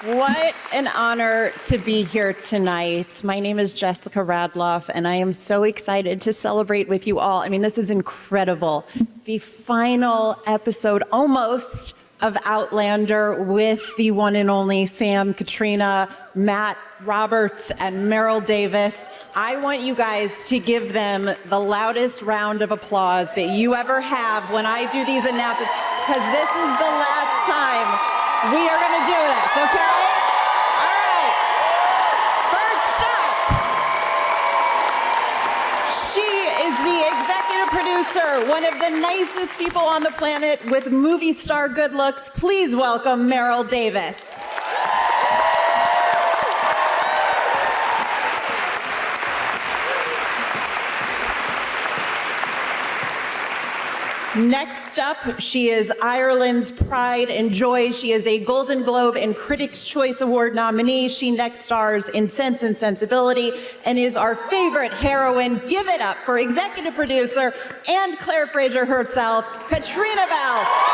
What an honor to be here tonight. My name is Jessica Radloff, and I am so excited to celebrate with you all. I mean, this is incredible. The final episode, almost, of Outlander with the one and only Sam, Caitríona, Matt, Roberts, and Maril Davis. I want you guys to give them the loudest round of applause that you ever have when I do these announcements, because this is the last time we are going to do this, okay? All right. First up, she is the executive producer, one of the nicest people on the planet with movie star good looks. Please welcome Maril Davis. Next up, she is Ireland's pride and joy. She is a Golden Globe and Critics' Choice Award nominee. She next stars in Sense and Sensibility and is our favorite heroine. Give it up for executive producer and Claire Fraser herself, Caitríona Balfe.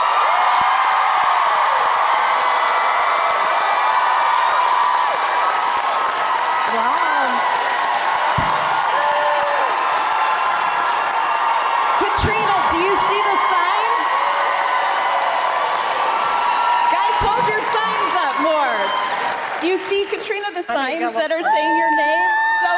You see, Caitríona, the signs that are saying your name? So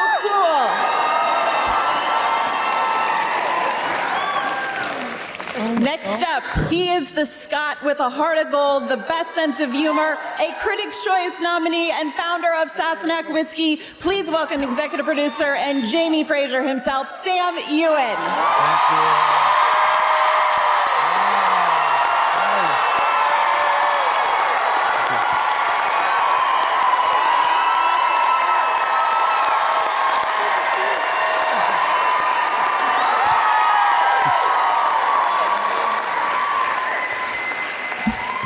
cool. Next up, he is the Scot with a heart of gold, the best sense of humor, a Critics' Choice nominee, and founder of Sassenach Whiskey. Please welcome executive producer and Jamie Fraser himself, Sam Heughan. Thank you.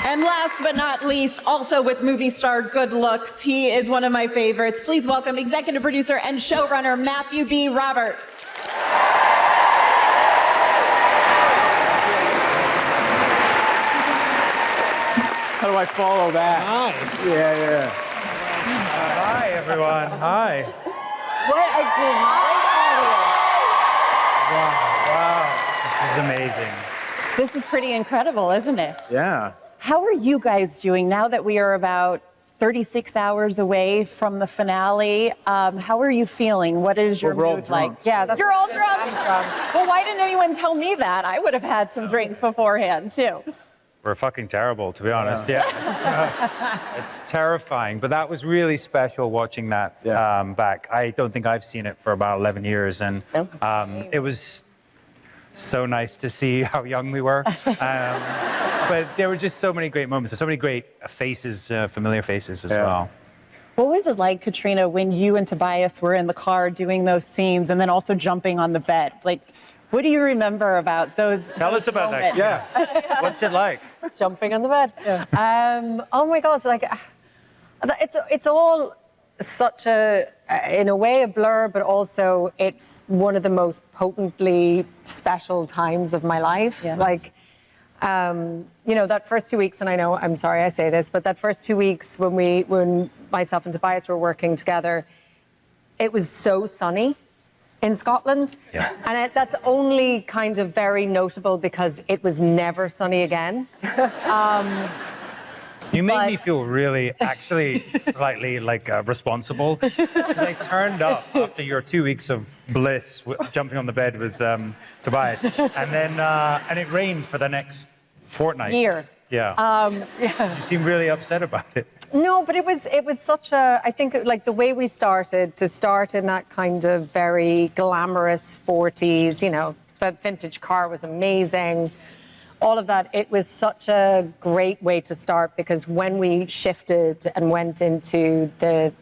And last but not least, also with movie star good looks, he is one of my favorites. Please welcome executive producer and showrunner Matthew B. Roberts. How do I follow that? Hi. Yeah. Hi, everyone. Hi. What a great audience. Wow. This is amazing. This is pretty incredible, isn't it? Yeah. How are you guys doing now that we are about 36 hours away from the finale? How are you feeling? What is your mood like? Yeah, You're all drunk? Well, why didn't anyone tell me that? I would have had some drinks beforehand, too. We're fucking terrible, to be honest. Yeah. It's terrifying. But that was really special watching that back. I don't think I've seen it for about 11 years. And it was so nice to see how young we were. But there were just so many great moments. There's so many great faces, familiar faces as well. What was it like, Caitríona, when you and Tobias were in the car doing those scenes and then also jumping on the bed? Like, what do you remember about those Tell us about moments? that. Yeah. What's it like? Jumping on the bed. Yeah. Oh my God, like, it's all such a, in a way, a blur, but also it's one of the most potently special times of my life. Yeah. Like, you know, that first 2 weeks, and I know, I'm sorry I say this, but that first 2 weeks when myself and Tobias were working together, it was so sunny in Scotland. Yeah. And that's only kind of very notable because it was never sunny again. You made me feel really, actually, slightly like responsible. Because I turned up after your 2 weeks of bliss, jumping on the bed with Tobias, and then and it rained for the next fortnight. Year. Yeah. You seem really upset about it. No, but it was such a, I think, like the way we started, to start in that kind of very glamorous 40s, you know, that vintage car was amazing. All of that, it was such a great way to start, because when we shifted and went into the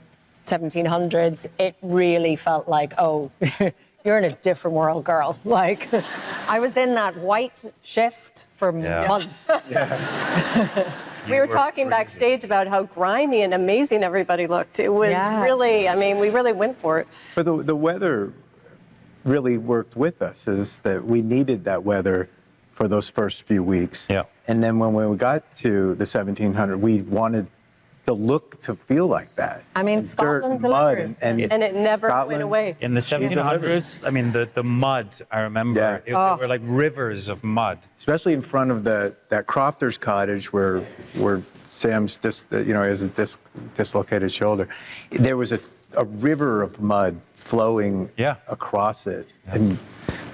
1700s, it really felt like, oh, you're in a different world, girl. Like, I was in that white shift for months. Yeah. We were talking backstage about how grimy and amazing everybody looked. It was really, I mean, we really went for it. But the weather really worked with us, is that we needed that weather for those first few weeks. Yeah. And then when we got to the 1700, we wanted the look to feel like that. I mean, And dirt Scotland and mud delivers. And it never went Scotland- away. In the 1700s, I mean, the mud, I remember, Yeah. they were like rivers of mud. Especially in front of that crofter's cottage where Sam's has a dislocated shoulder. There was a river of mud flowing across it, and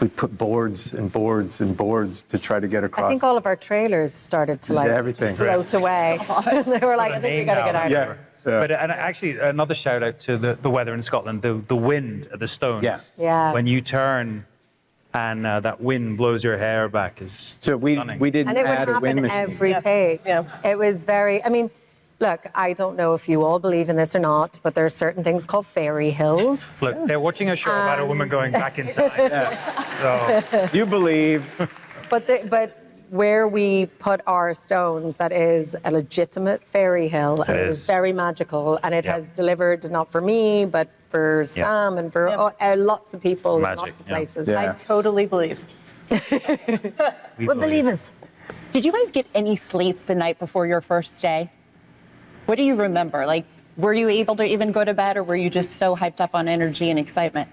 we put boards and boards and boards to try to get across. I think all of our trailers started to everything. float away. They were like, I think we got to get out of here. But and actually, another shout out to the weather in Scotland, the wind at the Stones. Yeah. When you turn and that wind blows your hair back is So stunning. we didn't And it would add a wind happen machine. every take. Yeah. It was very, I mean, look, I don't know if you all believe in this or not, but there are certain things called fairy hills. Look, they're watching a show about a woman going back in time. So You believe. But where we put our stones, that is a legitimate fairy hill, and it is is. very magical, and it has delivered not for me, but for Sam and for lots of people in Magic, lots of yeah. places. Yeah. I totally believe. We're believers. Did you guys get any sleep the night before your first day? What do you remember? Like, were you able to even go to bed, or were you just so hyped up on energy and excitement?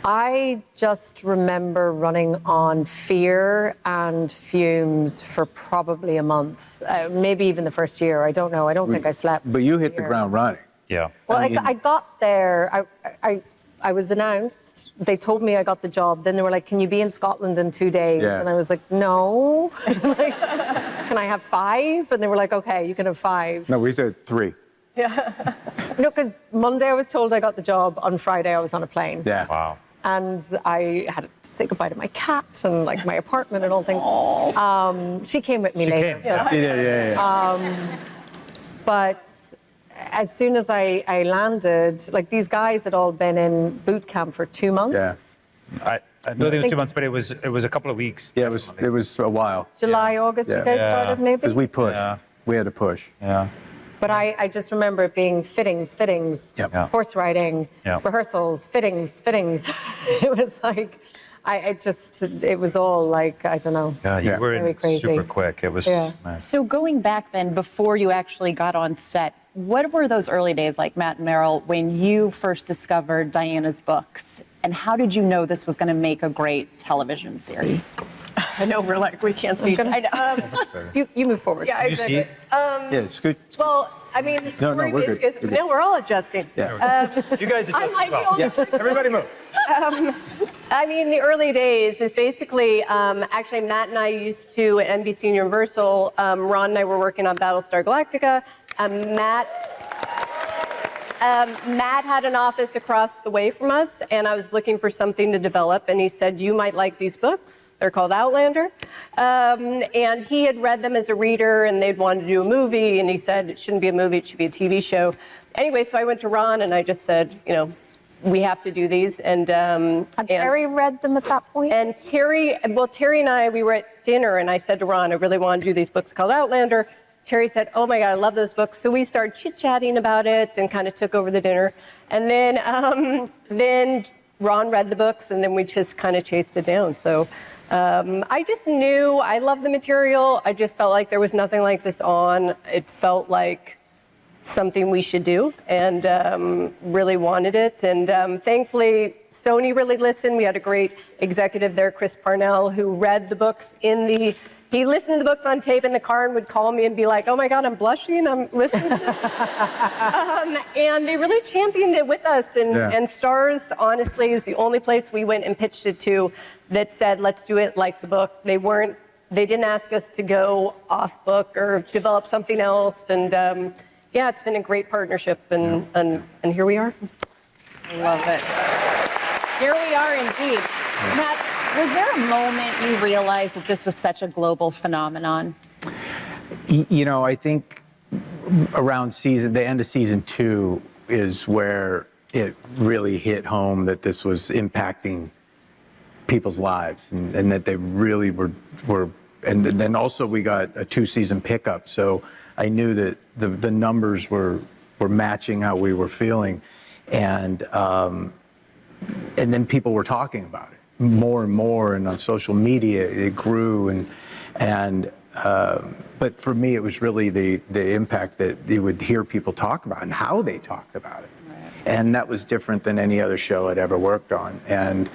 I just remember running on fear and fumes for probably a month, maybe even the first year. I don't know. I don't think I slept. But you hit the fear. ground running. yeah. Well, I mean- I got there. I was announced. They told me I got the job. Then they were like, "Can you be in Scotland in 2 days?" Yeah. And I was like, "No." Like, "Can I have 5?" And they were like, "Okay, you can have 5." No, we said 3. No, because Monday I was told I got the job. On Friday I was on a plane. Yeah. Wow. And I had to say goodbye to my cat and like my apartment and all things. She came with me later. came, so- Yeah. But as soon as I landed, like these guys had all been in boot camp for 2 months. Yeah. I don't think it was 2 months, but it was a couple of weeks. Yeah, it was a while. July, August, you Yeah. guys Yeah. started maybe? Because we pushed. Yeah. We had to push. Yeah. But I just remember it being fittings, Yep. Yeah. horse riding, Yeah. rehearsals, fittings. It was like, it was all like, I don't know. Yeah, you Yeah. were Very in crazy. super quick. It was Yeah. nice. So going back then, before you actually got on set, what were those early days like, Matt and Maril, when you first discovered Diana's books? And how did you know this was going to make a great television series? I know we're like, we can't see. I know. You move forward. Yeah, Did you see it? Yeah, scoot. Well, I mean, the No, story we're is, good. We're good. now we're all adjusting. Yeah. You guys are I'm just like the well. only Yeah. Everybody move. I mean, the early days is basically, actually, Matt and I used to, at NBC Universal, Ron and I were working on Battlestar Galactica. Matt had an office across the way from us, and I was looking for something to develop, and he said, "You might like these books. They're called Outlander." And he had read them as a reader, and they'd wanted to do a movie, and he said, "It shouldn't be a movie, it should be a TV show." Anyway, so I went to Ron, and I just said, we have to do these. And Had Terry read them at that point? and Terry and I, we were at dinner, and I said to Ron, I really want to do these books called Outlander. Terry said, "Oh my God, I love those books." So we started chit-chatting about it and kind of took over the dinner. And then Ron read the books, and then we just kind of chased it down. So I just knew I loved the material. I just felt like there was nothing like this on. It felt like something we should do, and really wanted it. And thankfully, Sony really listened. We had a great executive there, Chris Parnell, who read the books he listened to the books on tape in the car and would call me and be like, "Oh my God, I'm blushing, I'm listening to this." And they really championed it with us. And Stars, honestly, is the only place we went and pitched it to that said, "Let's do it like the book." They didn't ask us to go off book or develop something else. And yeah, it's been a great partnership, and here we are. I love it. Here we are indeed. Matt, was there a moment you realized that this was such a global phenomenon? I think around the end of season 2 is where it really hit home that this was impacting people's lives, and that they really were. And then also we got a 2-season pickup, so I knew that the numbers were matching how we were feeling, and then people were talking about it more and more, and on social media it grew, and But for me, it was really the impact that you would hear people talk about and how they talked about it. And that was different than any other show I'd ever worked on. And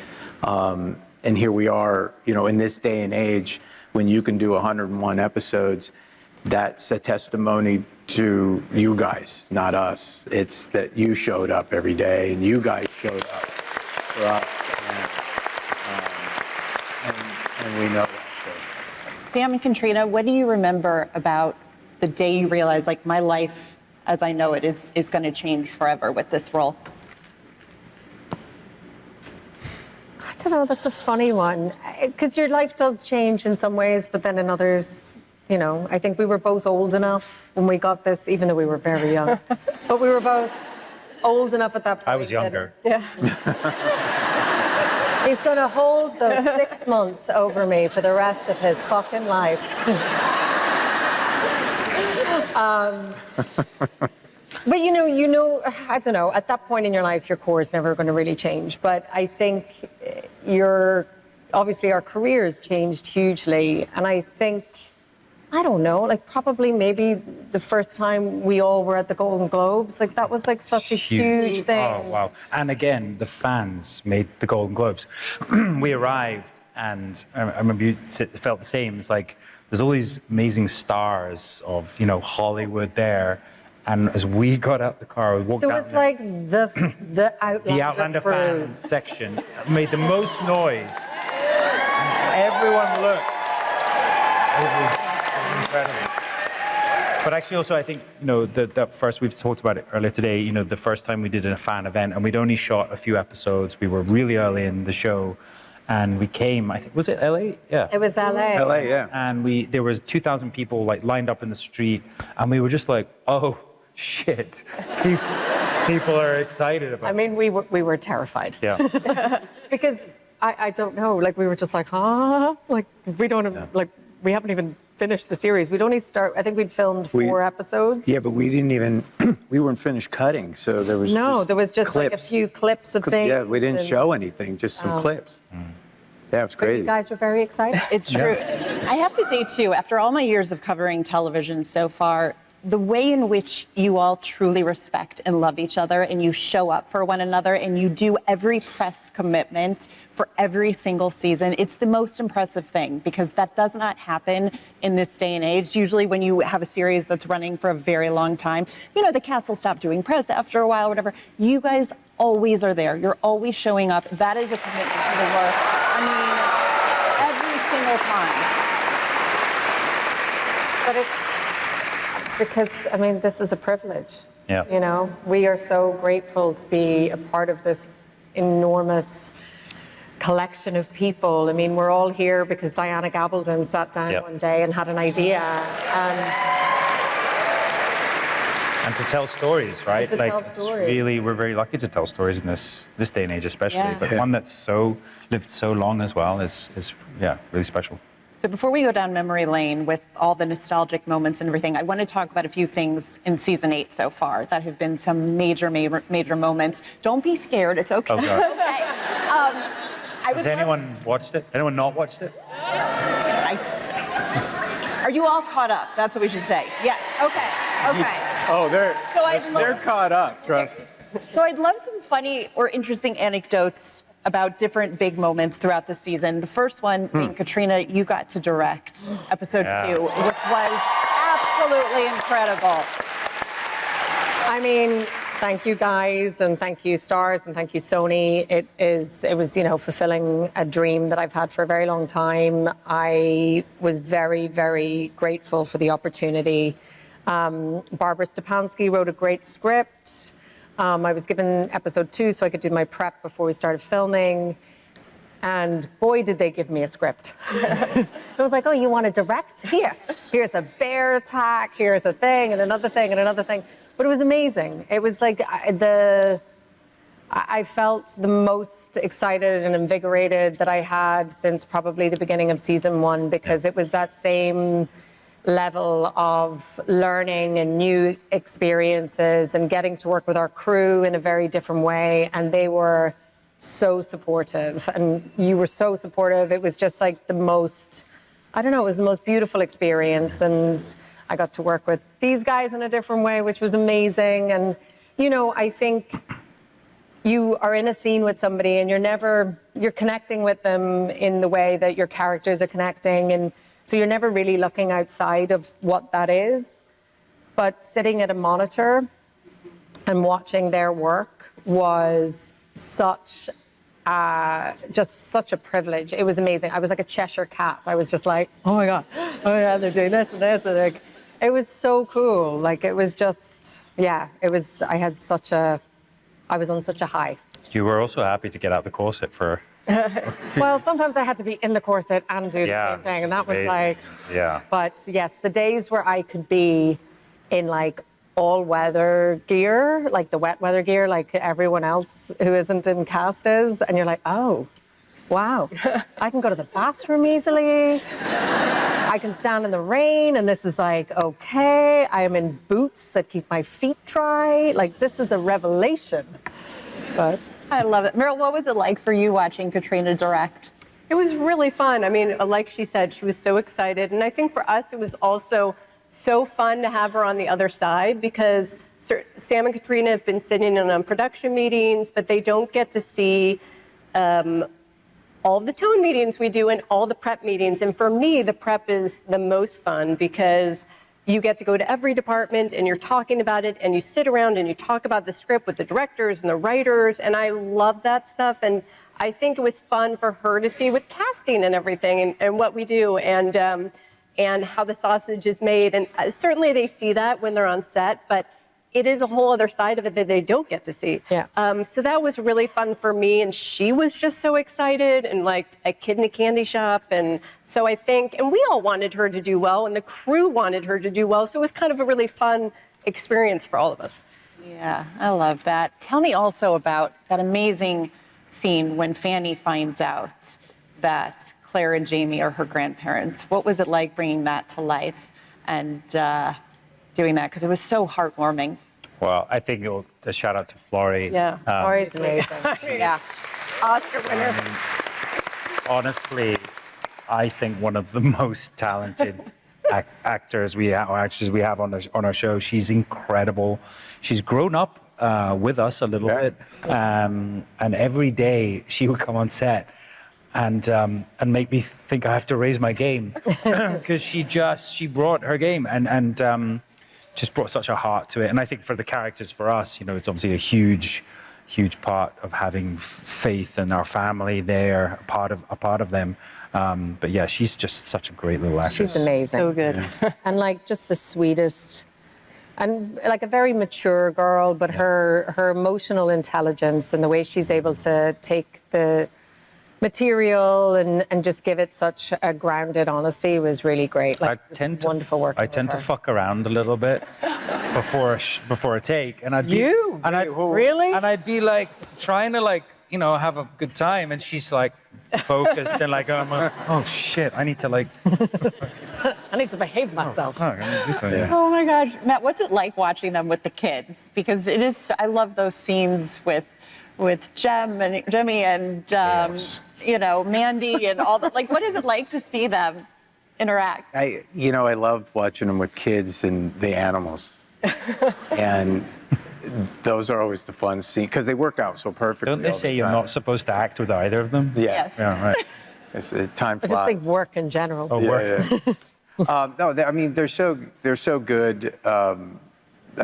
here we are, in this day and age, when you can do 101 episodes, that's a testimony to you guys, not us. It's that you showed up every day and you guys showed up for us. And we know that. So. Sam and Caitríona, what do you remember about the day you realized, like, my life as I know it is going to change forever with this role? I don't know, that's a funny one. Because your life does change in some ways, but then in others, I think we were both old enough when we got this, even though we were very young. But we were both old enough at that point. I was younger. Yeah. He's going to hold those 6 months over me for the rest of his fucking life. But I don't know, at that point in your life, your core is never going to really change. But I think obviously our careers changed hugely. And I think, I don't know, probably maybe the first time we all were at the Golden Globes, that was such a huge thing. Oh, wow. And again, the fans made the Golden Globes. We arrived and I remember you felt the same. It's like, there's all these amazing stars of, Hollywood there. And as we got out the car, we walked out. There was the Outlander the Outlander crew. fans section made the most noise. And everyone looked. It was incredible. But actually also I think, that first, we've talked about it earlier today, the first time we did a fan event and we'd only shot a few episodes. We were really early in the show. And we came, I think, was it LA? Yeah. It was LA. LA, yeah. And there was 2,000 people lined up in the street, and we were just like, oh shit, people are excited about. I mean, we were terrified. Yeah. Because I don't know, we were just we don't we haven't even finished the series. We'd only I think we'd filmed 4 episodes. Yeah, but we didn't even, we weren't finished cutting, so there was there was just a clips. few clips of things. Yeah, we didn't show anything, just some clips. Yeah, it was But crazy. you guys were very excited. It's true. I have to say, too, after all my years of covering television so far, the way in which you all truly respect and love each other and you show up for one another and you do every press commitment for every single season, it's the most impressive thing because that does not happen in this day and age. Usually when you have a series that's running for a very long time, the cast will stop doing press after a while, whatever. You guys always are there. You're always showing up. That is a commitment to the work. I mean, every single time. But it's because, this is a privilege. Yeah. We are so grateful to be a part of this enormous collection of people. We're all here because Diana Gabaldon sat down one day and had an idea. And to tell stories, right? To tell stories. Really, we're very lucky to tell stories in this day and age, especially. Yeah. But one that's lived so long as well is really special. So before we go down memory lane with all the nostalgic moments and everything, I want to talk about a few things in season 8 so far that have been some major moments. Don't be scared. It's okay. Oh, God. Okay. Has anyone watched it? Anyone not watched it? Are you all caught up? That's what we should say. Yes. Okay. Oh, So they're caught up, trust me. So I'd love some funny or interesting anecdotes about different big moments throughout the season. The first one being, Caitríona, you got to direct episode 2, which was absolutely incredible. Thank you guys, and thank you stars, and thank you Sony. It was fulfilling a dream that I've had for a very long time. I was very, very grateful for the opportunity. Barbara Stepanski wrote a great script. I was given episode 2 so I could do my prep before we started filming. And boy, did they give me a script. It was like, oh, you want to direct? Here's a bear attack, here's a thing, and another thing, and another thing. But it was amazing. It was like I felt the most excited and invigorated that I had since probably the beginning of season 1 because it was that same level of learning and new experiences and getting to work with our crew in a very different way. And they were so supportive and you were so supportive. It was just like the most I don't know, it was the most beautiful experience. And I got to work with these guys in a different way, which was amazing. And, you know, I think you are in a scene with somebody and you're connecting with them in the way that your characters are connecting. And so you're never really looking outside of what that is. But sitting at a monitor and watching their work was just such a privilege. It was amazing. I was like a Cheshire cat. I was just like, oh my God, oh yeah, they're doing this and this. And like, it was so cool. Like, it was just, yeah, it was, I was on such a high. You were also happy to get out the corset for... Well, sometimes I had to be in the corset and do the same thing. And that was like, but yes, the days where I could be in like all weather gear, like the wet weather gear, like everyone else who isn't in cast is, and you're like, oh, wow, I can go to the bathroom easily. I can stand in the rain, and this is like, okay, I am in boots that keep my feet dry. Like, this is a revelation. But I love it. Maril, what was it like for you watching Caitríona direct? It was really fun. I mean, like she said, she was so excited. And I think for us, it was also so fun to have her on the other side, because Sam and Caitríona have been sitting in on production meetings, but they don't get to see all the tone meetings we do and all the prep meetings. And for me, the prep is the most fun, because you get to go to every department and you're talking about it, and you sit around and you talk about the script with the directors and the writers, and I love that stuff. And I think it was fun for her to see with casting and everything, and what we do, and how the sausage is made. And certainly they see that when they're on set, but it is a whole other side of it that they don't get to see. Yeah. So that was really fun for me, and she was just so excited, and like a kid in a candy shop. And so I think, and we all wanted her to do well, and the crew wanted her to do well, so it was kind of a really fun experience for all of us. Yeah, I love that. Tell me also about that amazing scene when Fanny finds out that Claire and Jamie are her grandparents. What was it like bringing that to life and doing that? Because it was so heartwarming. Well, I think a shout out to Florrie. Yeah, Florrie's amazing. Yeah, Oscar winner. Honestly, I think one of the most talented actors we have, or actresses we have on our show. She's incredible. She's grown up with us a little bit, and every day she would come on set and make me think I have to raise my game, because she brought her game and just brought such a heart to it. And I think for the characters, for us, you know, it's obviously a huge part of having faith in our family there, a part of them. But yeah, she's just such a great little actress. She's amazing. So good. Yeah. And like just the sweetest, and like a very mature girl, but her emotional intelligence and the way she's able to take the material and just give it such a grounded honesty was really great. Like, wonderful work. I tend to fuck around a little bit before a take, and I'd be really, and I'd be like trying to have a good time, and she's like focused and like, oh shit, I need to behave myself. Oh my gosh, Matt, what's it like watching them with the kids? Because it is, I love those scenes with Jemmy and Mandy and all that. Like, what is it like to see them interact? I love watching them with kids and the animals, and those are always the fun scenes because they work out so perfectly. Don't they say you're not supposed to act with either of them? Yeah. Yes. Yeah, right. It's time But flies. just like work in general. Oh, work. No, I mean they're so good. I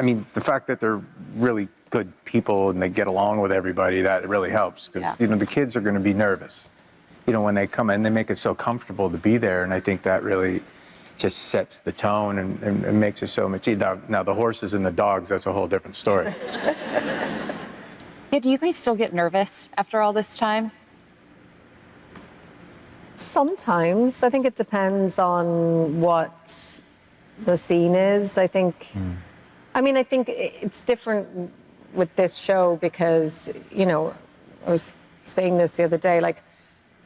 mean the fact that they're really good people and they get along with everybody, that really helps, because the kids are going to be nervous. When they come in, they make it so comfortable to be there, and I think that really just sets the tone and makes it so much easier. Now the horses and the dogs, that's a whole different story. Yeah, do you guys still get nervous after all this time? Sometimes. I think it depends on what the scene is. I think it's different with this show because, I was saying this the other day, like,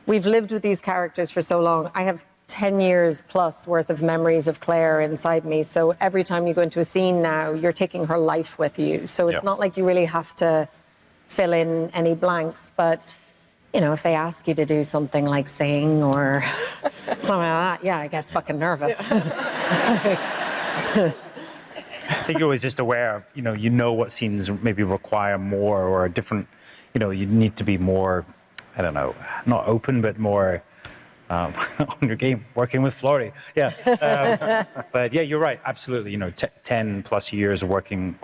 we've lived with these characters for so long. I have 10 years plus worth of memories of Claire inside me. So every time you go into a scene now, you're taking her life with you. So it's not like you really have to fill in any blanks. But you know, if they ask you to do something like sing or something like that, yeah, I get fucking nervous. I think you're always just aware of, you know what scenes maybe require more or a different, you need to be more, I don't know, not open, but more on your game, working with Florrie. Yeah. But yeah, you're right. Absolutely. 10 plus years of working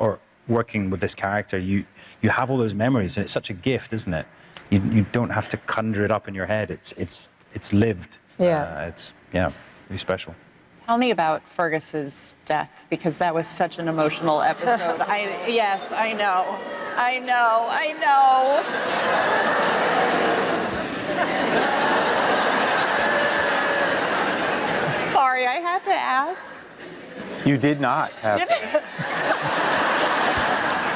with this character, you have all those memories, and it's such a gift, isn't it? You don't have to conjure it up in your head. It's lived. Yeah. It's really special. Tell me about Fergus's death, because that was such an emotional episode. Yes, I know. Sorry, I had to ask. You did not have to.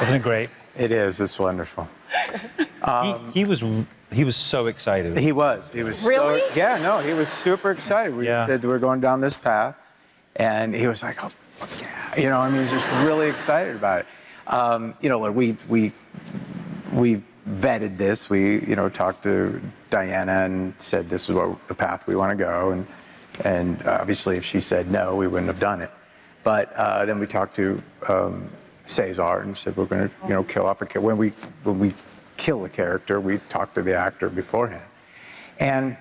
Isn't it great? It is. It's wonderful. He was so excited. He was. Really? He was super excited. We said we're going down this path, and he was like, "Oh, fuck yeah!" He was just really excited about it. We vetted this. We talked to Diana and said this is the path we want to go, and obviously if she said no, we wouldn't have done it. But then we talked to Cesar and said we're going to kill off a kid. When we kill a character, we talk to the actor beforehand. And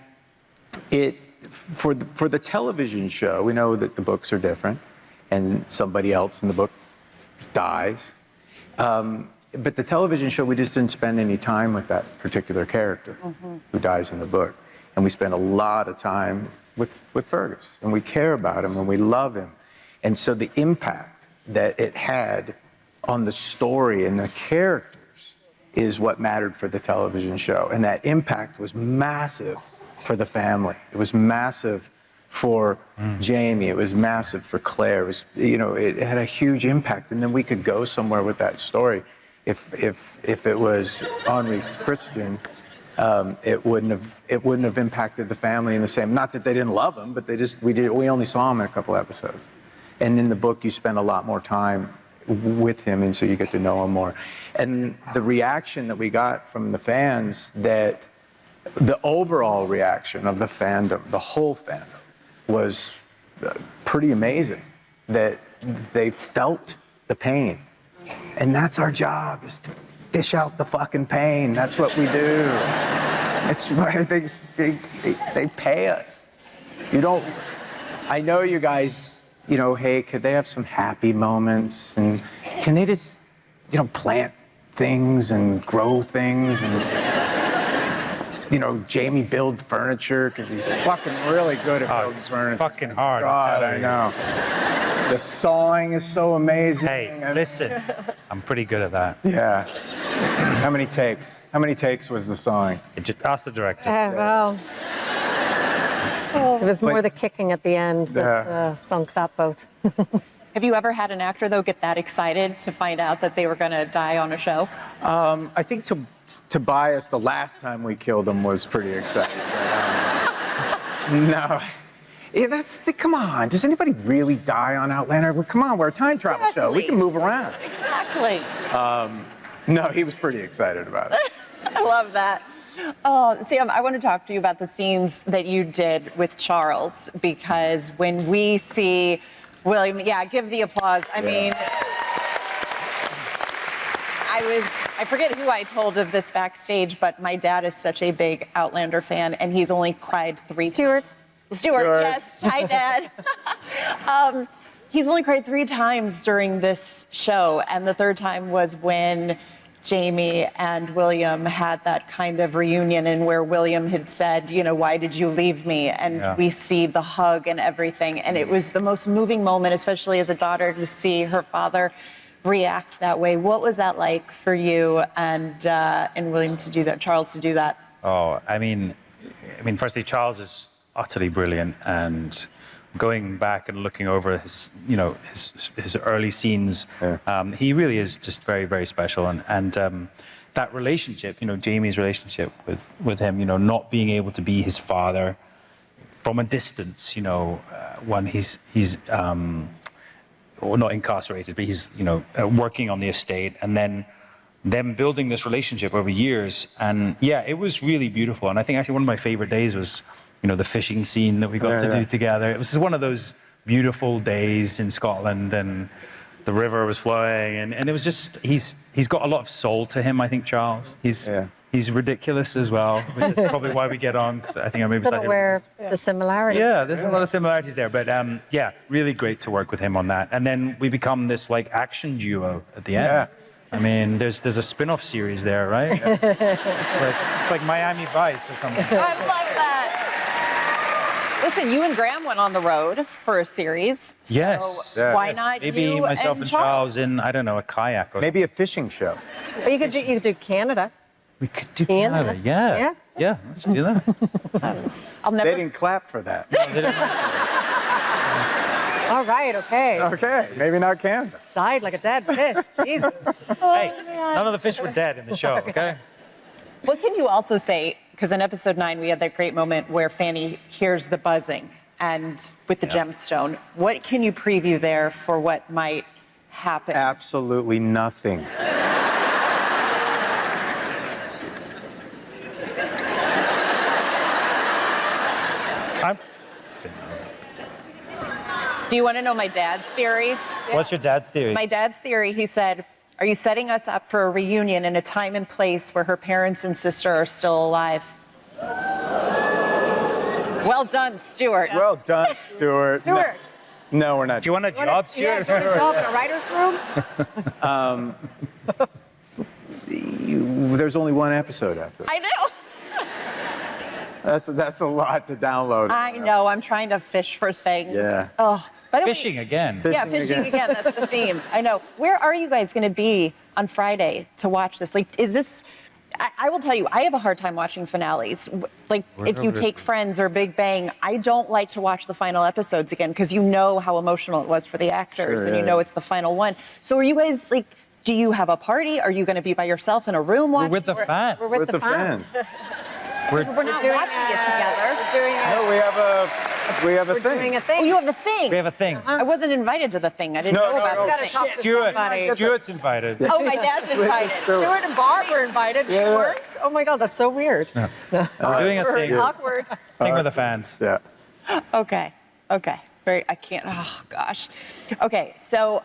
for the television show, we know that the books are different, and somebody else in the book dies. But the television show, we just didn't spend any time with that particular character who dies in the book. And we spend a lot of time with Fergus, and we care about him, and we love him. And so the impact that it had on the story and the characters is what mattered for the television show. And that impact was massive for the family. It was massive for Jamie. It was massive for Claire. It was, it had a huge impact. And then we could go somewhere with that story. If it was Henri Christian, it wouldn't have impacted the family in the same. Not that they didn't love him, but we only saw him in a couple episodes. And in the book, you spend a lot more time with him, and so you get to know him more. And the reaction that we got from the fans, that the overall reaction of the fandom, the whole fandom, was pretty amazing. That they felt the pain. And that's our job, is to dish out the fucking pain. That's what we do. It's why they pay us. I know you guys, hey, could they have some happy moments? And can they just, plant things and grow things? And, Jamie build furniture, because he's fucking really good at building furniture. It's fucking hard. God, I know. The sawing is so amazing. Hey, listen, I'm pretty good at that. Yeah. How many takes? How many takes was the sawing? Just ask the director. Well, it was more the kicking at the end that sunk that boat. Have you ever had an actor, though, get that excited to find out that they were going to die on a show? I think Tobias, the last time we killed him, was pretty exciting. No. Yeah, come on. Does anybody really die on Outlander? Well, come on, we're a time travel show. We can move around. Exactly. No, he was pretty excited about it. I love that. Oh, Sam, I want to talk to you about the scenes that you did with Charles, because when we see William, give the applause. I mean, I forget who I told of this backstage, but my dad is such a big Outlander fan, and he's only cried 3 times. Stuart, yes. Hi, Dad. He's only cried 3 times during this show, and the third time was when Jamie and William had that kind of reunion, and where William had said, why did you leave me? And we see the hug and everything, and it was the most moving moment, especially as a daughter, to see her father react that way. What was that like for you and William to do that, Charles to do that? Oh, I mean, firstly, Charles is utterly brilliant, and going back and looking over his early scenes, he really is just very, very special. And that relationship, Jamie's relationship with him, not being able to be his father from a distance, when he's or not incarcerated, but he's working on the estate, and then them building this relationship over years. And yeah, it was really beautiful. And I think actually one of my favorite days was, the fishing scene that we got to do together. It was just one of those beautiful days in Scotland, and the river was flowing, and it was just, he's got a lot of soul to him, I think, Charles. He's ridiculous as well, which is probably why we get on, because I think I'm maybe Sort of where the similarities. Yeah, there's a lot of similarities there, but yeah, really great to work with him on that. And then we become this like action duo at the end. Yeah. I mean, there's a spin-off series there, right? It's like Miami Vice or something. I love that. Listen, you and Graham went on the road for a series. So Yes. why not Maybe you myself and Charles in, I don't know, a kayak or Maybe a fishing show. But you could do Canada. We could do Canada. Canada. Yeah. Yeah, let's do that. I'll never. They didn't clap for that. All right, okay. Okay, maybe not Canada. Died like a dead fish. Jesus. Hey, none of the fish were dead in the show, okay? What can you also say? Because in episode 9, we had that great moment where Fanny hears the buzzing and with the gemstone. What can you preview there for what might happen? Absolutely nothing. Do you want to know my dad's theory? What's your dad's theory? My dad's theory, he said, are you setting us up for a reunion in a time and place where her parents and sister are still alive? Well done, Stuart. Well done, Stuart. Stuart. No, we're not. Do you want a job, Yeah, Stuart? do you want a job in a writer's room? There's only one episode after. I know. That's a lot to download. I know. I'm trying to fish for things. Yeah. Oh, by the way- Fishing again. Yeah, fishing again. That's the theme. I know. Where are you guys going to be on Friday to watch this? Like, is this? I will tell you, I have a hard time watching finales. Like, if you take Friends or Big Bang, I don't like to watch the final episodes again because you know how emotional it was for the actors, and you know it's the final one. So, are you guys like? Do you have a party? Are you going to be by yourself in a room watching? We're with the fans. We're with the fans. We're not watching it together. No, we have a We're thing. doing a Oh, thing. you have a thing. We have a thing. I wasn't invited to the thing. I didn't No, know no, about no. the Gotta thing. talk to Stuart. somebody. Stuart's invited. Oh, my dad's invited. Stuart and Barb were invited. Yeah. You weren't? Oh my God, that's so weird. We're doing a thing. Awkward. Thing with the fans. Yeah. Okay. I can't. Oh, gosh. Okay, so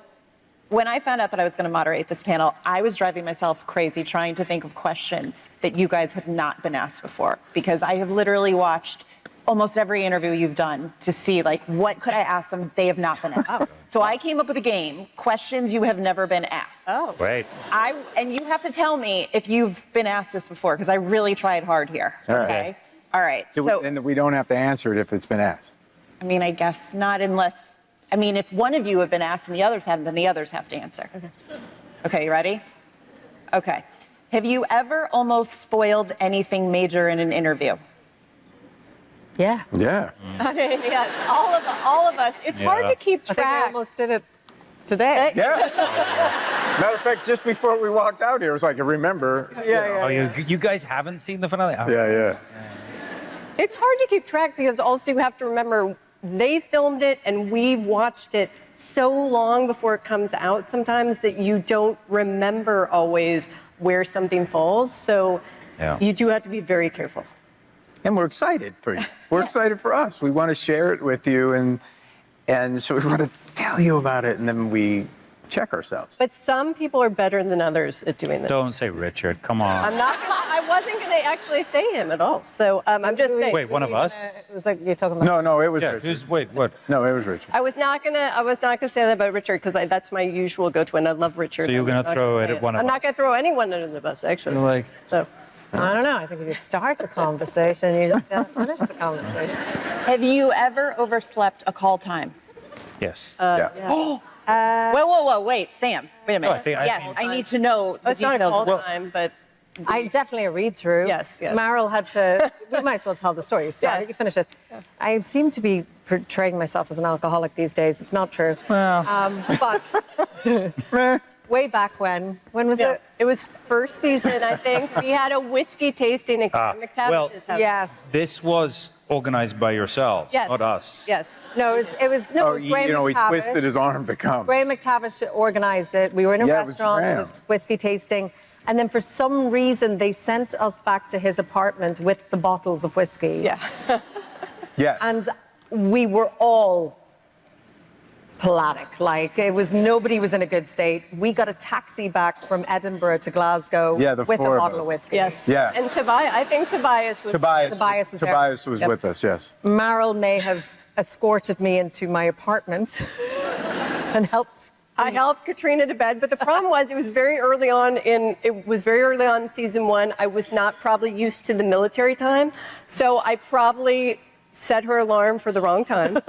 when I found out that I was going to moderate this panel, I was driving myself crazy trying to think of questions that you guys have not been asked before, because I have literally watched almost every interview you've done to see, like, what could I ask them they have not been asked. So I came up with a game, questions you have never been asked. Oh. Great. And you have to tell me if you've been asked this before, because I really tried hard here. All right. Okay? All right. And we don't have to answer it if it's been asked. I mean, I guess not unless, if one of you have been asked and the others haven't, then the others have to answer. Okay, you ready? Okay. Have you ever almost spoiled anything major in an interview? Yeah. Yeah. I mean, yes, all of us. It's hard to keep I think I track. almost did it today. Yeah. Matter of fact, just before we walked out here, it was like, remember. Oh, you guys haven't seen the finale? Oh. Yeah. It's hard to keep track because also you have to remember they filmed it and we've watched it so long before it comes out sometimes that you don't remember always where something falls. So you do have to be very careful. And we're excited for you. We're excited for us. We want to share it with you, and so we want to tell you about it, and then we check ourselves. But some people are better than others at doing this. Don't say Richard. Come on. I wasn't going to actually say him at all. So I'm just saying. Wait, one of us? It was like you're talking about. No, it was Yeah. Richard. What? No, it was Richard. I was not gonna say that about Richard because that's my usual go-to, and I love Richard. So you're I'm gonna not throw say it at one of I'm not us. gonna throw anyone under the bus, actually. You're like, So I don't know. I think if you start the conversation, you just gotta finish the conversation. Have you ever overslept a call time? yes. Yeah. Whoa, wait, Sam, wait a minute. I think- I yes, think- I need to know the it's not a details. call time, but I definitely a read through. Yes. Maril had to. We might as well tell the story. You start it, you finish it. I seem to be portraying myself as an alcoholic these days. It's not true. Well. But way back when was yeah, it? it was first season, I think. We had a whiskey tasting at Graham well, McTavish's house. Yes. This was organized by yourselves, Yes. not us. Yes. No, it was Graham he McTavish. twisted his arm to come. Graham McTavish organized it. We were in a Yeah, it was restaurant. It was Graham. whiskey tasting. And then for some reason, they sent us back to his apartment with the bottles of whiskey. Yeah. Yes. And we were all pelagic. Like, nobody was in a good state. We got a taxi back from Edinburgh to Glasgow the with a four of bottle us. of whiskey. Yes. Yeah. And I think Tobias was. Tobias was there. with us, yes. Maril may have escorted me into my apartment and helped. I helped Caitríona to bed, but the problem was it was very early on in season 1. I was not probably used to the military time, so I probably set her alarm for the wrong time.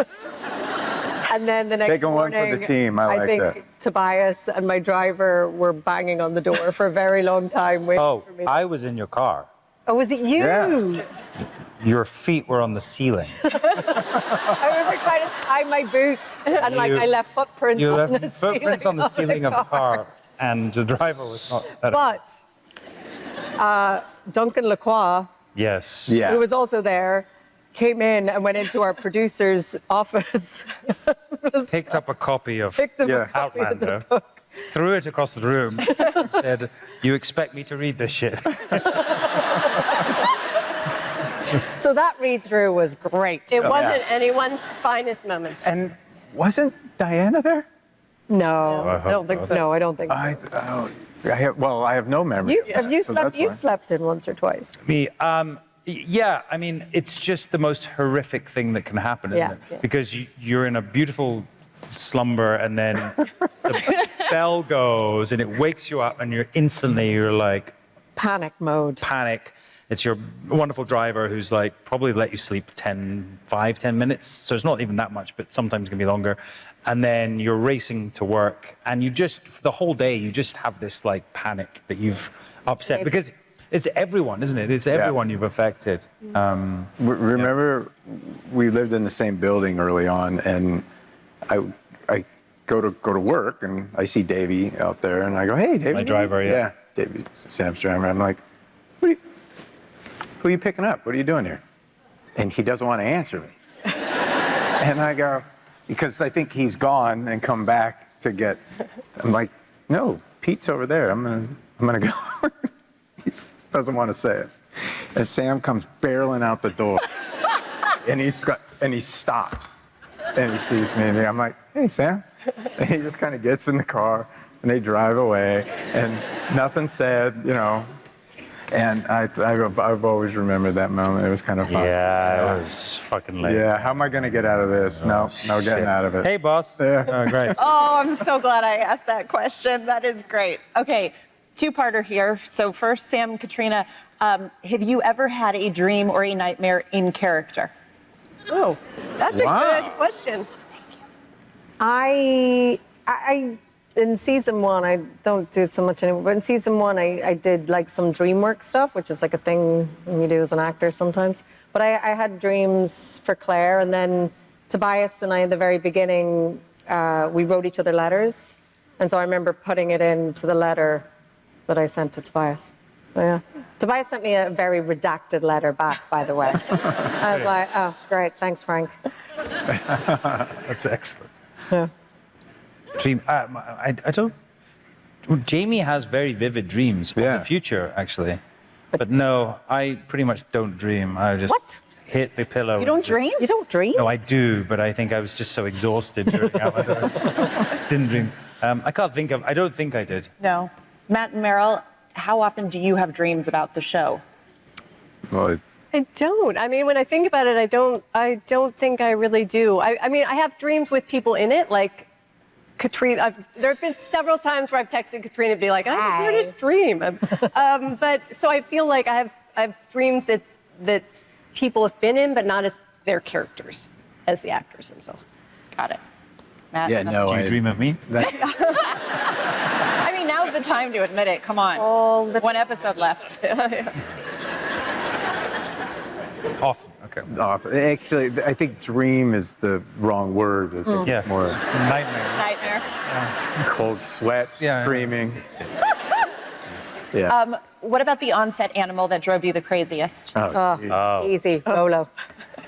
And then the next Taking one morning, for the team, I like think that. Tobias and my driver were banging on the door for a very long time waiting Oh, for me. I was in your car. Oh, was it you? Yeah. Your feet were on the ceiling. I remember trying to tie my boots and I left footprints You on the left footprints ceiling on the ceiling of the car, and the driver was not. But Duncan Lacroix, Yes. Yeah. who was also there, came in and went into our producer's office, Picked up a copy of picked up Yeah. a copy of the Outlander, book. threw it across the room, and said, "You expect me to read this shit?" So that read-through was great. It wasn't anyone's finest moment. And wasn't Diana there? No, I I don't think so. No, I don't think so. I have no memory. Have you So slept? that's You've why. slept in once or twice. Me, yeah. I mean, it's just the most horrific thing that can happen, isn't Yeah, it? yeah. Because you're in a beautiful slumber, and then the bell goes, and it wakes you up, and you're like Panic mode. panic. It's your wonderful driver who's like probably let you sleep 5-10 minutes. So it's not even that much, but sometimes it can be longer. And then you're racing to work, and the whole day, you just have this like panic that you've upset, because it's everyone, isn't it? It's everyone you've affected. Remember, we lived in the same building early on, and I go to work, and I see Davey out there, and I go, "Hey, Davey." My driver, yeah. Yeah, Davey, Sam's driver. I'm like, who are you picking up? What are you doing here? And he doesn't want to answer me. And I go, because I think he's gone and come back to get. I'm like, no, Pete's over there. I'm gonna go. He doesn't want to say it. And Sam comes barreling out the door, and he stops, and he sees me, and I'm like, "Hey, Sam," and he just kind of gets in the car, and they drive away, and nothing said, you know. And I've always remembered that moment. It was kind of fun. Yeah, it was fucking late. Yeah, how am I gonna get out of this? No getting out of it. Hey, boss. Yeah. Oh, great. Oh, I'm so glad I asked that question. That is great. Okay, two-parter here. So first, Sam, Caitríona, have you ever had a dream or a nightmare in character? Oh, that's a Wow. good question. I in season 1, I don't do it so much anymore, but in season 1, I did like some dream work stuff, which is like a thing you do as an actor sometimes. But I had dreams for Claire, and then Tobias and I, at the very beginning, we wrote each other letters. And so I remember putting it into the letter that I sent to Tobias. Yeah. Tobias sent me a very redacted letter back, by the way. I was like, oh, great, thanks, Frank. That's excellent. Yeah. Dream. I don't. Jamie has very vivid dreams of Yeah. the future, actually. But no, I pretty much don't dream. I just What? hit the pillow. You don't and just- dream? You don't dream? No, I do, but I think I was just so exhausted during Outlander. I just didn't dream. I can't think of. I don't think I did. No. Matt and Maril, how often do you have dreams about the show? Well, I don't. I mean, when I think about it, I don't think I really do. I mean, I have dreams with people in it, like Caitríona. There have been several times where I've texted Caitríona to be like, I had the weirdest dream. But so I feel like I have dreams that people have been in, but not as their characters, as the actors themselves. Got it. Matt? yeah, no. Do you dream of me? I mean, now's the time to admit it. Come on. All the One episode left. Often. Okay. Actually, I think dream is the wrong word. I think Yeah. it's more Nightmare. Nightmare. cold sweat, Yeah. screaming. Yeah. What about the on-set animal that drove you the craziest? Easy, Rolo.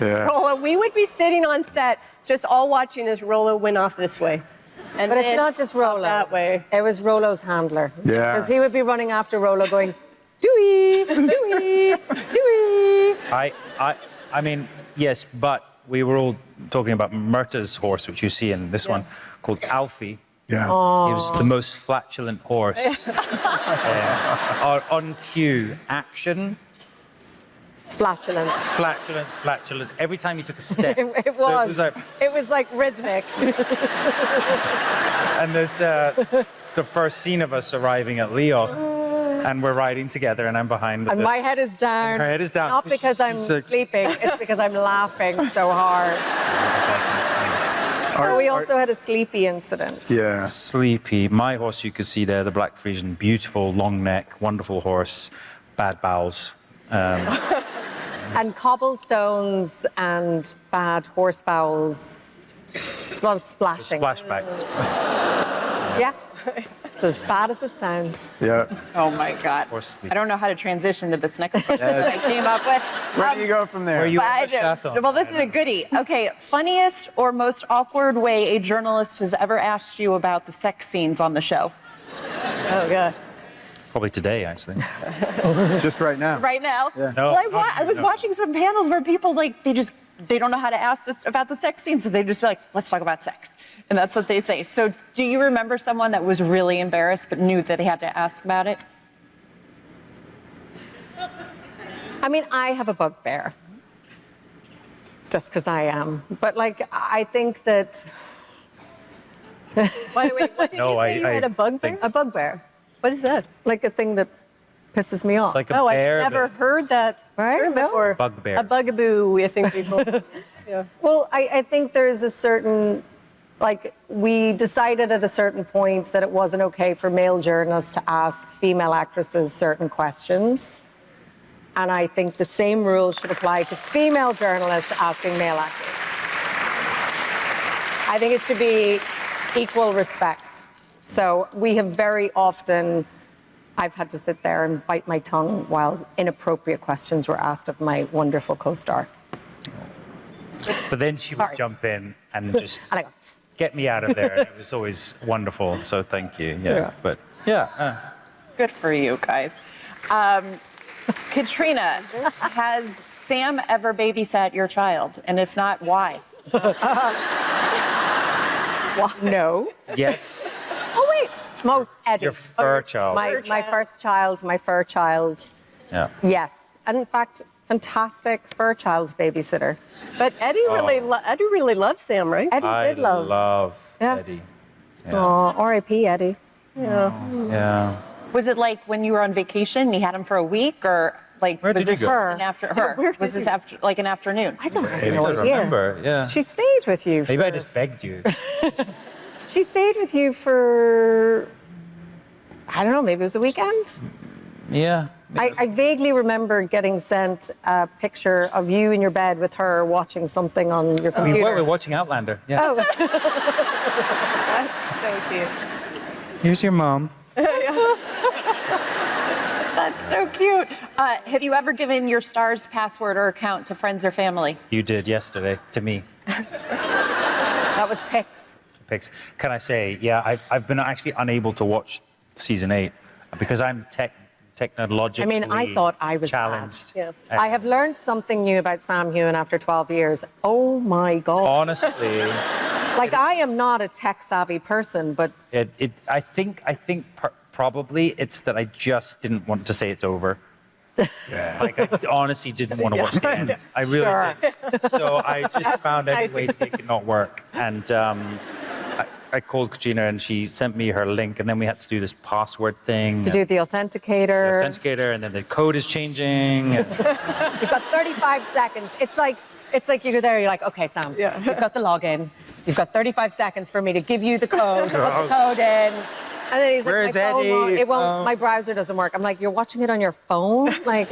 Yeah. Rolo, we would be sitting on set just all watching as Rolo went off this way. And But it's then not just Rolo. that way. It was Rolo's handler. Yeah. Because he would be running after Rolo going, Dewey, Dewey, Dewey. I mean, yes, but we were all talking about Myrta's horse, which you see in this one, called Alfie. Yeah. He was the most flatulent horse. On cue, action, Flatulence. flatulence. Every time he took a step. It So was. it was like, It was like rhythmic. and there's the first scene of us arriving at Leo, and we're riding together, and I'm behind. And my head is down. her head is down. Not because I'm She's like- sleeping, it's because I'm laughing so hard. But we also had a sleepy incident. Yeah. Sleepy. My horse, you could see there, the Black Frisian, beautiful, long neck, wonderful horse, bad bowels. And cobblestones and bad horse bowels. It's a lot of splashing. Splashback. Yeah. It's as bad as it sounds. Yeah. Oh my God. Or sleep. I don't know how to transition to this next book that I came up with. Where do you go from there? Where you I at the don't- chateau? well, this is a goodie. Okay, funniest or most awkward way a journalist has ever asked you about the sex scenes on the show? Oh, God. Probably today, actually. Just right now. Right now? Yeah. No, Well, not I was no. watching some panels where people they don't know how to ask this about the sex scene, so they just be like, let's talk about sex. And that's what they say. So do you remember someone that was really embarrassed but knew that they had to ask about it? I mean, I have a bugbear. Just because I am. But, like, I think that Wait, what did No, you say? You had a bugbear? think- a bugbear, What is that? like a thing that pisses me off. It's like a Oh, I've bear. never but- heard that Right? term No? before. Bugbear. A bugaboo, I think people. Yeah. Well, I think there's a certain, like, we decided at a certain point that it wasn't okay for male journalists to ask female actresses certain questions. And I think the same rules should apply to female journalists asking male actors. I think it should be equal respect. So we have very often, I've had to sit there and bite my tongue while inappropriate questions were asked of my wonderful co-star. But then she Sorry. would jump in and just And I go, "Tss." get me out of there. And it was always wonderful. So thank you. Yeah. But yeah. Good for you guys. Caitríona, has Sam ever babysat your child? And if not, why? No. Yes. Oh, wait. Mo, Eddie. Your fur child. My first child, my fur child. Yeah. Yes. And in fact, fantastic fur child babysitter. But Eddie really loves Sam, right? Eddie I did love. love Yeah. Eddie. Oh, R.I.P. Eddie. Yeah. Was it like when you were on vacation and you had him for a week, or like Where was did he this go? an after her? Was this after like an afternoon? I don't have I no don't idea. remember. Yeah. She stayed with you. Maybe I for- just begged you. She stayed with you for, I don't know, maybe it was a weekend? Yeah. I vaguely remember getting sent a picture of you in your bed with her watching something on your I mean, computer. we're watching Outlander. Yeah. Oh, So cute. Here's your mom. That's so cute. Have you ever given your star's password or account to friends or family? You did yesterday to me. that was pics. Pics. Can I say, yeah, I've been actually unable to watch season 8 because I'm technologically I mean, I thought I was challenged. bad. And I have learned something new about Sam Heughan after 12 years. Oh my God. honestly, Like, I am not a tech savvy person, but I think probably it's that I just didn't want to say it's over. Yeah. Like I honestly didn't want to watch the end. I really Sure. did. So I just found any way to make it not work. And I called Caitríona and she sent me her link, and then we had to do this password thing. to do the authenticator. Authenticator, and then the code is changing. You've got 35 seconds. It's like you're there, you're like, okay, Sam, Yeah. you've got the login. You've got 35 seconds for me to give you the code, to put the code in. And then he's like, Where's my phone Eddie? won't, it won't, my browser doesn't work. I'm like, you're watching it on your phone? Like,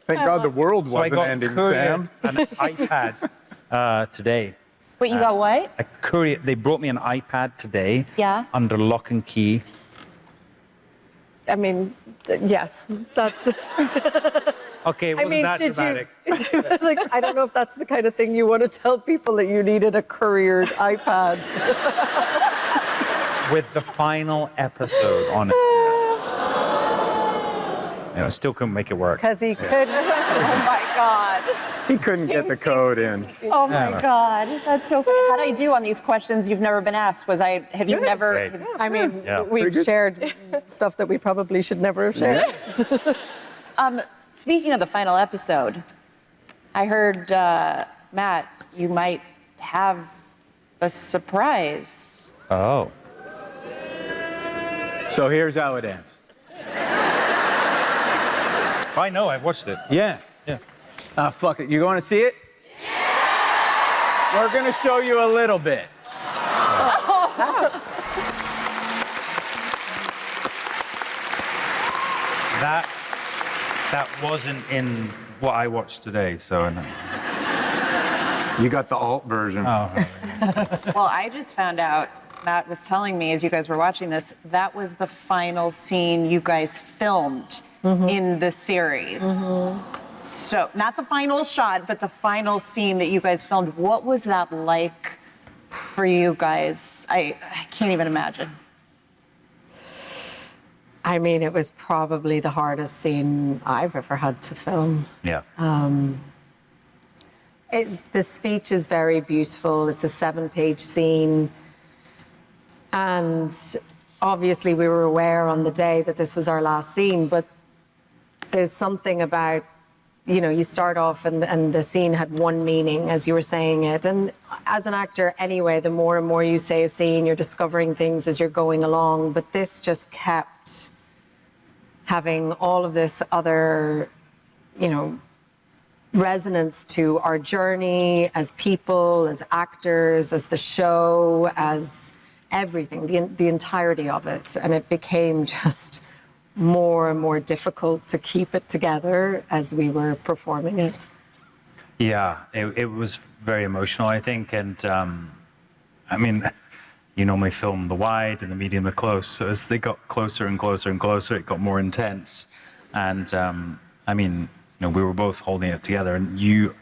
Thank God the world So I wasn't got ending, couriered Sam. an iPad today. Wait, you got what? They brought me an iPad today. Yeah. Under lock and key. I mean, yes, that's. Okay, it wasn't that dramatic. Like, I don't know if that's the kind of thing you want to tell people that you needed a couriered iPad. With the final episode on it. I still couldn't make it work. Because he couldn't. Oh my God. He couldn't get the code in. Oh my God. That's so funny. How'd I do on these questions you've never been asked? Have you never? Great. I mean, Yeah. we've shared stuff that we probably should never have shared. Speaking of the final episode, I heard, Matt, you might have a surprise. Oh. So here's how it ends. I know, I've watched it. Yeah. Yeah. Fuck it. You going to see it? Yeah. We're going to show you a little bit. That wasn't in what I watched today, so. You got the alt version. Oh. Well, I just found out, Matt was telling me as you guys were watching this, that was the final scene you guys filmed in the series. So, not the final shot, but the final scene that you guys filmed. What was that like for you guys? I can't even imagine. I mean, it was probably the hardest scene I've ever had to film. Yeah. The speech is very beautiful. It's a 7-page scene. And obviously we were aware on the day that this was our last scene, but there's something about, you know, you start off and the scene had one meaning as you were saying it. And as an actor anyway, the more and more you say a scene, you're discovering things as you're going along. But this just kept having all of this other, you know, resonance to our journey as people, as actors, as the show, as everything, the entirety of it. And it became just more and more difficult to keep it together as we were performing it. Yeah, it was very emotional, I think. And I mean, you normally film the wide and the medium, the close. So as they got closer and closer and closer, it got more intense. And I mean, you know, we were both holding it together, and you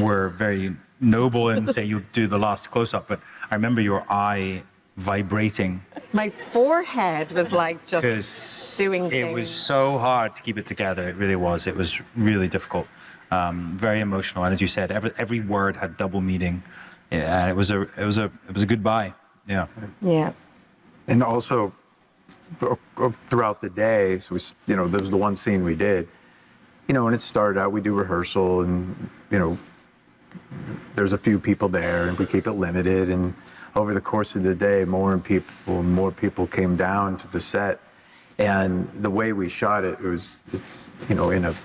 were very noble in saying you'll do the last close-up. But I remember your eye vibrating. My forehead was like just doing things. It was so hard to keep it together. It really was. It was really difficult. Very emotional. And as you said, every word had double meaning. Yeah, and it was a goodbye. Yeah. Yeah. And also, throughout the day, so you know, there was the one scene we did, you know, and it started out, we do rehearsal, and, you know, there's a few people there, and we keep it limited, and over the course of the day, more people came down to the set, and the way we shot it, it's, you know,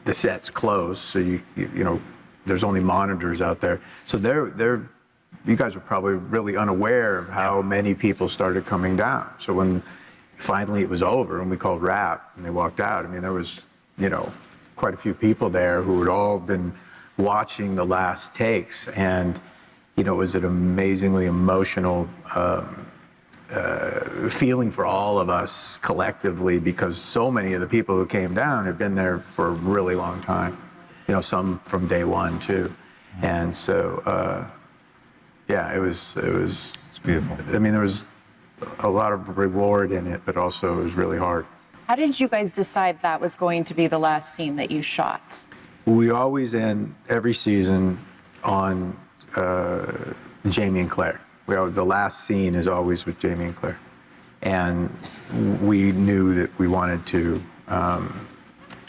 the set's closed, so you know, there's only monitors out there, so you guys are probably really unaware of how many people started coming down. So when finally it was over and we called wrap and they walked out, I mean, there was, you know, quite a few people there who had all been watching the last takes, and, you know, it was an amazingly emotional feeling for all of us collectively, because so many of the people who came down had been there for a really long time, you know, some from day one too. And so, yeah, it was. It's beautiful. I mean, there was a lot of reward in it, but also it was really hard. How did you guys decide that was going to be the last scene that you shot? We always end every season on Jamie and Claire. The last scene is always with Jamie and Claire. And we knew that we wanted to,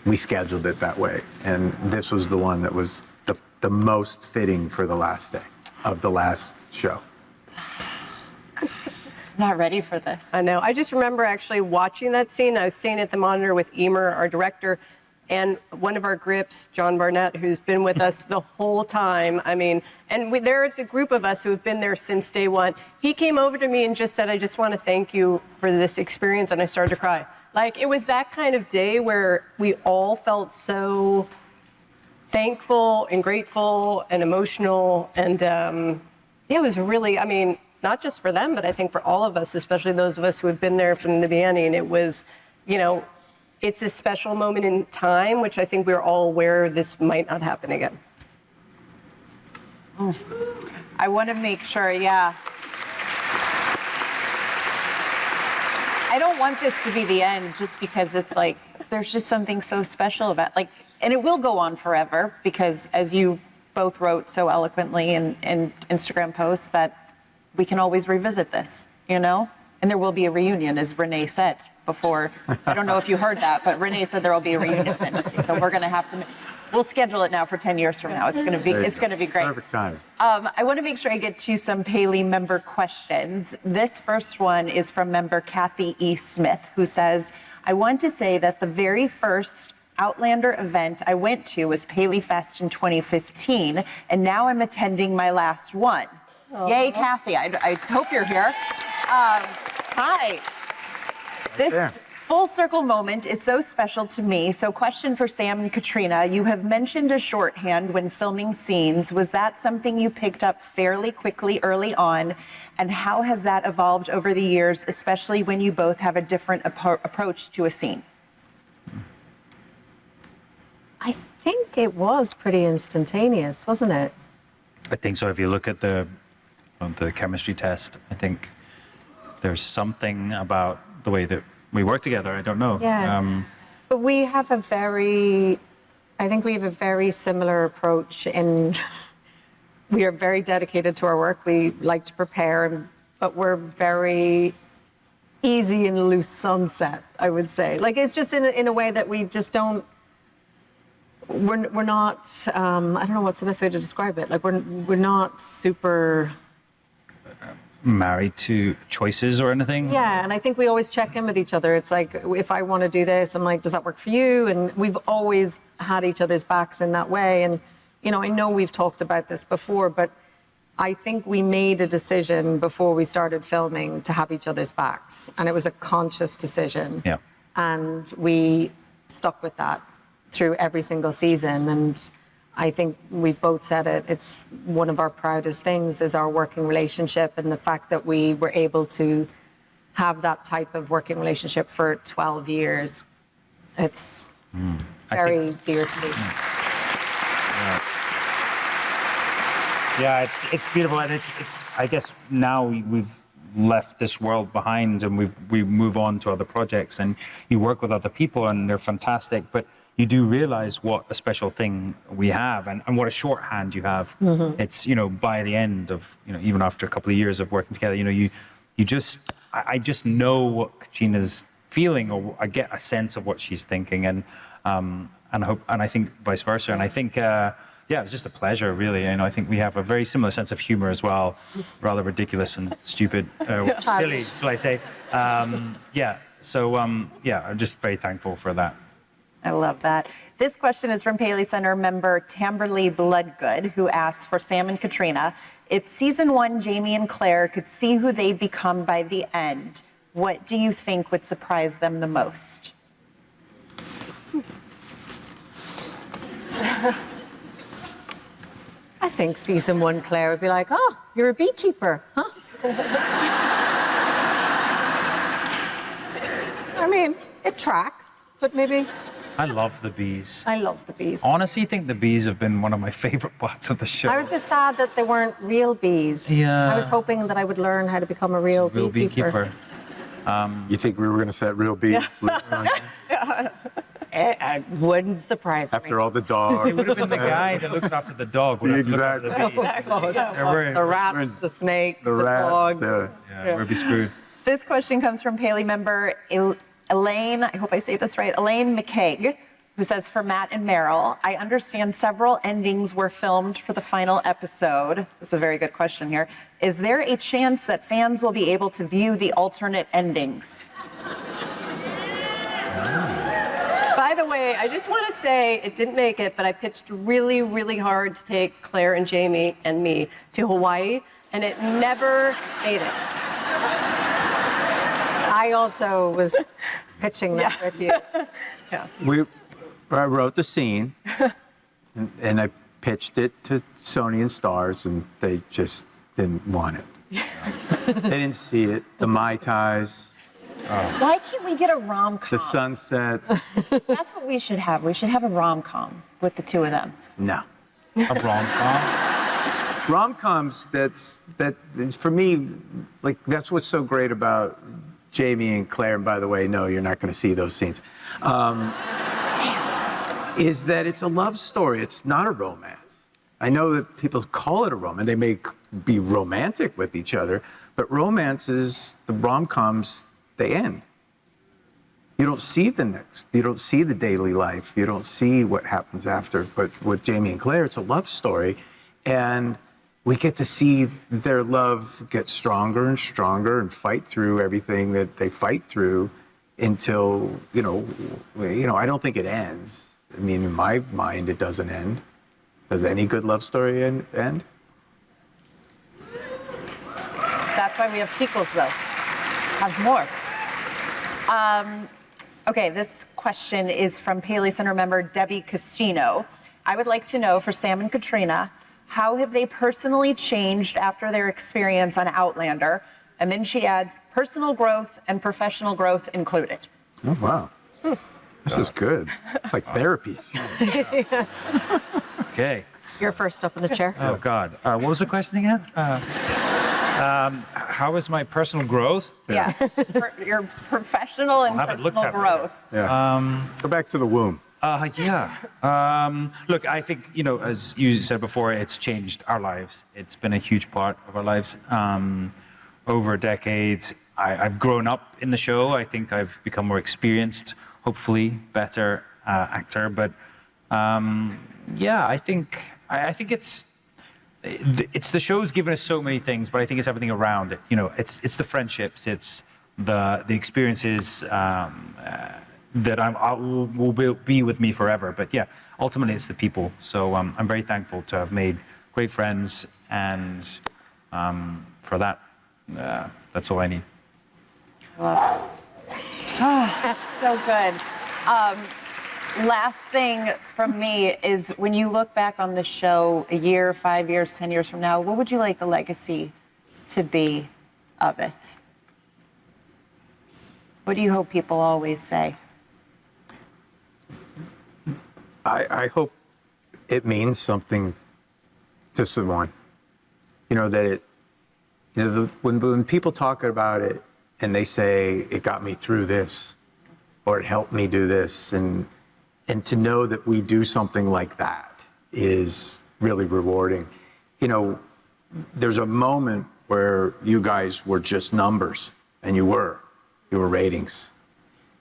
we scheduled it that way. And this was the one that was the most fitting for the last day of the last show. Not ready for this. I know. I just remember actually watching that scene. I was staying at the monitor with Emer, our director, and one of our grips, John Barnett, who's been with us the whole time. I mean, and there's a group of us who have been there since day one. He came over to me and just said, "I just want to thank you for this experience," and I started to cry. Like, it was that kind of day where we all felt so thankful and grateful and emotional, and it was really, I mean, not just for them, but I think for all of us, especially those of us who have been there from the beginning. It was, you know, it's a special moment in time, which I think we're all aware this might not happen again. I want to make sure, yeah. I don't want this to be the end just because it's like, there's just something so special about, like, and it will go on forever because as you both wrote so eloquently in Instagram posts that we can always revisit this, you know? And there will be a reunion, as Renee said before. I don't know if you heard that, but Renee said there will be a reunion. So we're going to have to, we'll schedule it now for 10 years from now. It's going to be great. Perfect time. I want to make sure I get to some Paley member questions. This first one is from member Kathy E. Smith, who says, I want to say that the very first Outlander event I went to was Paley Fest in 2015, and now I'm attending my last one. Yay, Kathy. I hope you're here. Hi. This full circle moment is so special to me. So question for Sam and Caitríona. You have mentioned a shorthand when filming scenes. Was that something you picked up fairly quickly early on? And how has that evolved over the years, especially when you both have a different approach to a scene? I think it was pretty instantaneous, wasn't it? I think so. If you look at the chemistry test, I think there's something about the way that we work together. I don't know. Yeah. But we have a very similar approach in we are very dedicated to our work. We like to prepare, but we're very easy and loose on set, I would say. Like, it's just in a way that we just don't, we're not, I don't know what's the best way to describe it. Like, we're not super married to choices or anything. Yeah, and I think we always check in with each other. It's like, if I want to do this, I'm like, does that work for you? And we've always had each other's backs in that way. And, you know, I know we've talked about this before, but I think we made a decision before we started filming to have each other's backs. And it was a conscious decision. Yeah. And we stuck with that through every single season. And I think we've both said it. It's one of our proudest things is our working relationship and the fact that we were able to have that type of working relationship for 12 years. It's very dear to me. Yeah, it's beautiful, and it's. I guess now we've left this world behind, and we move on to other projects, and you work with other people, and they're fantastic. But you do realize what a special thing we have, and what a shorthand you have. Mm-hmm. It's, you know, by the end of, you know, even after a couple of years of working together, you know, you just, I just know what Caitríona's feeling, or I get a sense of what she's thinking, and I think vice versa, and I think. Yeah, it was just a pleasure, really. You know, I think we have a very similar sense of humor as well, rather ridiculous and stupid, silly, shall I say? Yeah. So I'm just very thankful for that. I love that. This question is from Paley Center member Tamberly Bloodgood, who asks for Sam and Caitríona, if season 1, Jamie and Claire could see who they become by the end, what do you think would surprise them the most? I think season 1, Claire would be like, oh, you're a beekeeper, huh? I mean, it tracks, but maybe. I love the bees. I love the bees. Honestly, I think the bees have been one of my favorite parts of the show. I was just sad that they weren't real bees. Yeah. I was hoping that I would learn how to become a real beekeeper. You think we were going to set real bees? It wouldn't surprise me. After all the dogs. It would have been the guy that looked after the dog. Exactly. The rats, the snake, the rats, dogs. Yeah, we'd be screwed. This question comes from Paley member Elaine, I hope I say this right, Elaine McKaig, who says, for Matt and Maril, I understand several endings were filmed for the final episode. This is a very good question here. Is there a chance that fans will be able to view the alternate endings? By the way, I just want to say it didn't make it, but I pitched really, really hard to take Claire and Jamie and me to Hawaii, and it never made it. I also was pitching that with you. Yeah. I wrote the scene, and I pitched it to Sony and Stars, and they just didn't want it. They didn't see it. The Mai Tais, Why can't we get a rom-com? The sunsets. That's what we should have. We should have a rom-com with the two of them. No. A rom-com? Rom-coms, for me, like, that's what's so great about Jamie and Claire, and by the way, no, you're not going to see those scenes, is that it's a love story. It's not a romance. I know that people call it a romance. They may be romantic with each other, but romances, the rom-coms, they end. You don't see you don't see the daily life. You don't see what happens after. But with Jamie and Claire, it's a love story. And we get to see their love get stronger and stronger and fight through everything that they fight through until, I don't think it ends. I mean, in my mind, it doesn't end. Does any good love story end? That's why we have sequels, though. Have more. Okay, this question is from Paley Center member Debbie Castino. I would like to know, for Sam and Caitríona, how have they personally changed after their experience on Outlander? And then she adds, personal growth and professional growth included. Oh, wow. This is good. It's like therapy. Okay. You're first up in the chair. Oh, God. What was the question again? How is my personal growth? Yeah. Your professional and I haven't looked personal at it. growth. Yeah. Go back to the womb. Look, I think, as you said before, it's changed our lives. It's been a huge part of our lives. Over decades, I've grown up in the show. I think I've become more experienced, hopefully better actor. But I think it's the show's given us so many things, but I think it's everything around it. It's the friendships, it's the experiences that will be with me forever. But yeah, ultimately it's the people. So I'm very thankful to have made great friends, and for that, that's all I need. So good. Last thing from me is, when you look back on the show a year, 5 years, 10 years from now, what would you like the legacy to be of it? What do you hope people always say? I hope it means something to someone. When people talk about it and they say, it got me through this, or it helped me do this, and to know that we do something like that is really rewarding. There's a moment where you guys were just numbers, and you were ratings.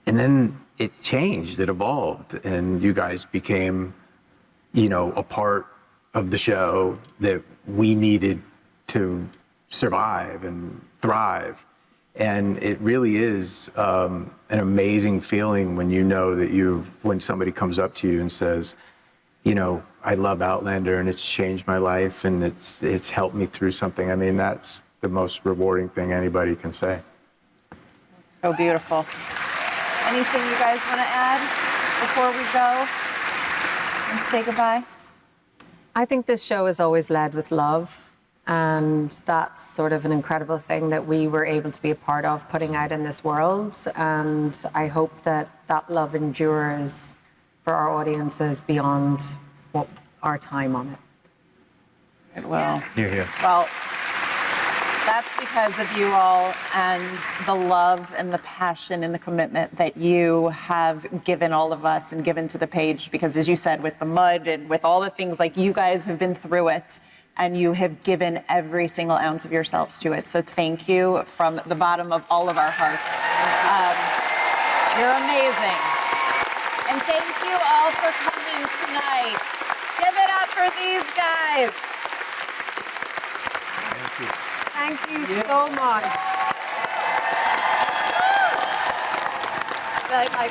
And then it changed, it evolved, and you guys became, a part of the show that we needed to survive and thrive. And it really is an amazing feeling when when somebody comes up to you and says, I love Outlander and it's changed my life and it's helped me through something. I mean, that's the most rewarding thing anybody can say. So beautiful. Anything you guys want to add before we go and say goodbye? I think this show is always led with love. And that's sort of an incredible thing that we were able to be a part of putting out in this world. And I hope that love endures for our audiences beyond our time on it. It will. Here. Well, that's because of you all and the love and the passion and the commitment that you have given all of us and given to the page. Because as you said, with the mud and with all the things, like, you guys have been through it. And you have given every single ounce of yourselves to it. So thank you from the bottom of all of our hearts. You're amazing. And thank you all for coming tonight. Give it up for these guys. Thank you so much. I feel like my